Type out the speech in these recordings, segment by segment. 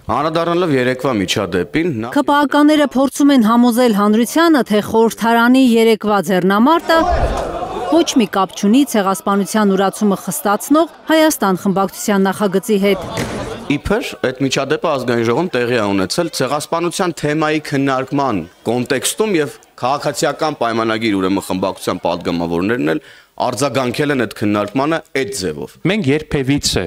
Անդրադառնալով երեկվա միջադեպին, ԿՊԱ-ականները փորձում են համոզել հանրությանը, թե խորհրդարանի երեկվա ձեռնամարտը ոչ մի կապ չունի ցեղասպանության ուրացումը խստացնող Հայաստան խմբակցության նախագծի հետ։ Իբր այդ միջադեպը ազգային ժողովում տեղի է ունեցել ցեղասպանության թեմայի քննարկման կոնտեքստում եւ քաղաքացիական պայմանագիր ուրեմն խմբակցության падգամավորներն էլ արձագանքել են այդ քննարկմանը այդ ձևով։ Մենք երբևիցե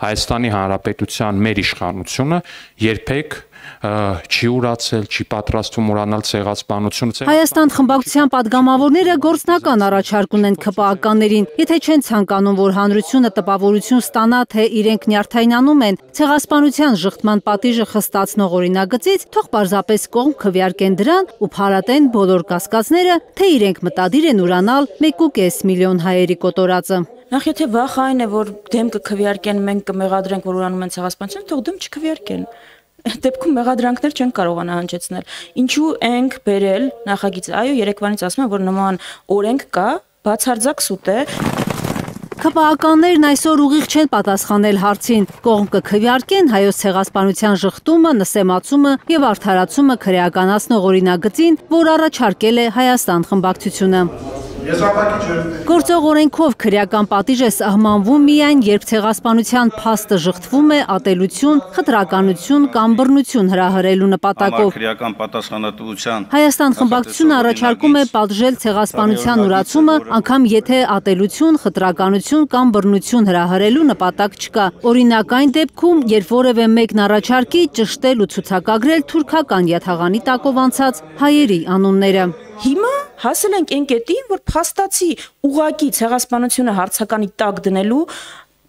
Հայաստանի Հանրապետության մեր իշխանությունը երբեք չի ուրացել, չի պատրաստվում ուրանալ ցեղասպանությունը։ Հայաստան խմբակցության падգամավորները գործնական առաջարկ ունեն ԿՊԱ-ականներին, եթե չեն ցանկանում, որ հանրությունը տպավորություն ստանա, թե իրենք նյարդայնանում են ցեղասպանության ժխտման պատիժը խստացնող օրինագծից, թող պարզապես կողմ քվեարկեն դրան ու փարատեն բոլոր կասկածները, թե իրենք մտադիր են ուրանալ 1.5 միլիոն հայերի կոտորածը։ Նախ եթե վախ այն է, որ դեմ կքվեարկեն, մենք կմեղադրենք, որ ուրանում են ցեղասպանություն, թող դեմ չքվեարկեն։ Դեպքում մեղադրանքներ չեն կարողանա հնչեցնել։ Ինչու ենք բերել նախագիծը։ Այո, երեկվանից ասում են, որ նման օրենք կա, բացարձակ սուտ է։ ԿՊԱ-ականներն այսօր ուղիղ չեն պատասխանել հարցին, կողմ կքվեարկեն հայոց ցեղասպանության ժխտումը, նսեմացումը եւ արդարացումը քրեականացնող օրինագծին, որ առաջարկել է Հայաստան խմբակցությունը։ Գործող օրենքով քրեական պատիժ է սահմանվում միայն, երբ ցեղասպանության փաստը ժխտվում է ատելություն, խտրականություն կամ բռնություն հրահրելու նպատակով։ Քրեական պատասխանատվության Հայաստան խմբակցությունը առաջարկում է պատժել ցեղասպանության ուրացումը, անգամ եթե ատելություն, խտրականություն կամ բռնություն հրահրելու նպատակ չկա։ Օրինակ այն դեպքում, երբ որևէ մեկն առաջարկի ճշտել ու ցուցակագրել թուրքական յաթաղանի տակով անցած հայերի անունները։ Հիմա հասել ենք այն կետին, որ փաստացի ուղակի ցեղասպանությունը հարցականի տակ դնելու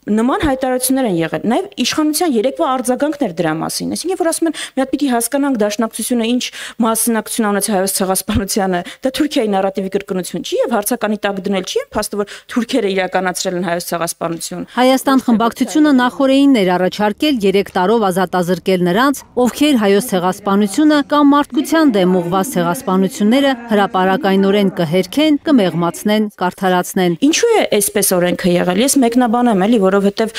նման հայտարարություններ են եղել։ Նաև իշխանության երեկվա արձագանքներ դրա մասին։ Այսինքն, որ ասում են, մի հատ պիտի հասկանանք դաշնակցությունը ինչ մասնակցություն ունեցել հայոց ցեղասպանությանը, դա Թուրքիայի նարատիվի կրկնություն չի եւ հարցականի տակ դնել չի, փաստը որ թուրքերը իրականացրել են հայոց ցեղասպանություն։ Հայաստան խմբակցությունը նախորդին էր առաջարկել 3 տարով ազատազրկել նրանց, ովքեր հայոց ցեղասպանությունը կամ մարդկության դեմ ուղղված ցեղասպանությունները հրապարակայնորեն կհերքեն, կմեղմացնեն, կարդարացնեն։ Ինչու է այսպես օրենքը եղել։ Ես մեկնաբանեմ էլի, որովհետև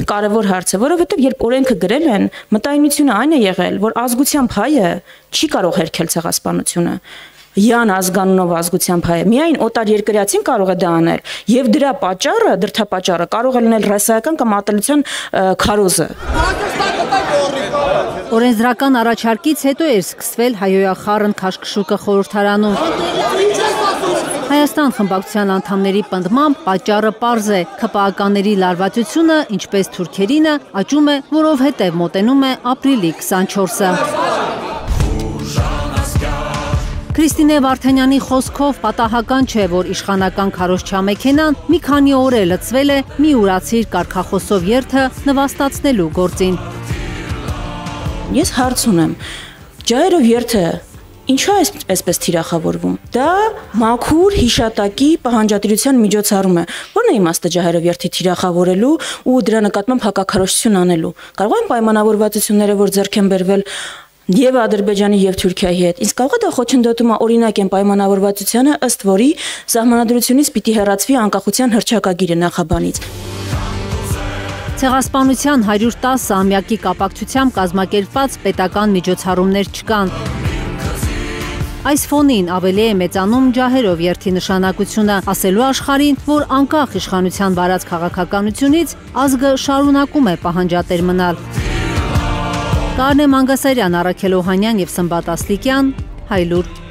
կարևոր հարց է, որովհետև երբ օրենքը գրել են, մտայնությունը այն է եղել, որ ազգությամբ հայը չի կարող հերքել ցեղասպանությունը։ Յան ազգանունով ազգությամբ հայը միայն օտար երկրյացին կարող է դա անել, եւ դրա պատճառը, դրդապատճառը կարող է լինել ռասայական կամ ատելության քարոզը։ Օրենսդրական առաջարկից հետո էր սկսվել հայոյախառն քաշքշուկը խորհրդարանում։ Հայաստան խմբակցության անդամների պնդմամբ պատճառը պարզ է, ԿՊԱ-ականների լարվածությունը, ինչպես թուրքերինը, աճում է, որովհետև մոտենում է ապրիլի 24-ը։ Քրիստինե Վարդանյանի խոսքով պատահական չէ, որ իշխանական քարոզչա մեքենան մի քանի օր է լցվել է մի ուրացիր կարգախոսով երթը նվաստացնելու գործին։ Ես հարց ունեմ, ջահերով երթը ինչու է այսպես թիրախավորվում։ Դա մաքուր հիշատակի պահանջատիրության միջոցառում է։ Որն է իմաստը ջահերով երթի թիրախավորելու ու դրա նկատմամբ հակաքարոզչություն անելու։ Կարող են պայմանավորվածությունները, որ ձեռք են բերվել եւ Ադրբեջանի եւ Թուրքիայի հետ, իսկ կարող է դա խոչընդոտում օրինակ են պայմանավորվածությանը, ըստ որի սահմանադրությունից պիտի հեռացվի անկախության հռչակագիրը նախաբանից։ Ցեղասպանության 110-ամյակի կապակցությամբ կազմակերպված պետական միջոցառումներ չկան։ Այս ֆոնին ավելի է մեծանում ջահերով երթի նշանակությունը, ասելու աշխարհին, որ անկախ իշխանության վարած քաղաքականությունից ազգը շարունակում է պահանջատեր մնալ։ Կարնե Մանգասարյան, Առաքել Օհանյան եւ Սմբատ Ասլիկյան, Հայլուր։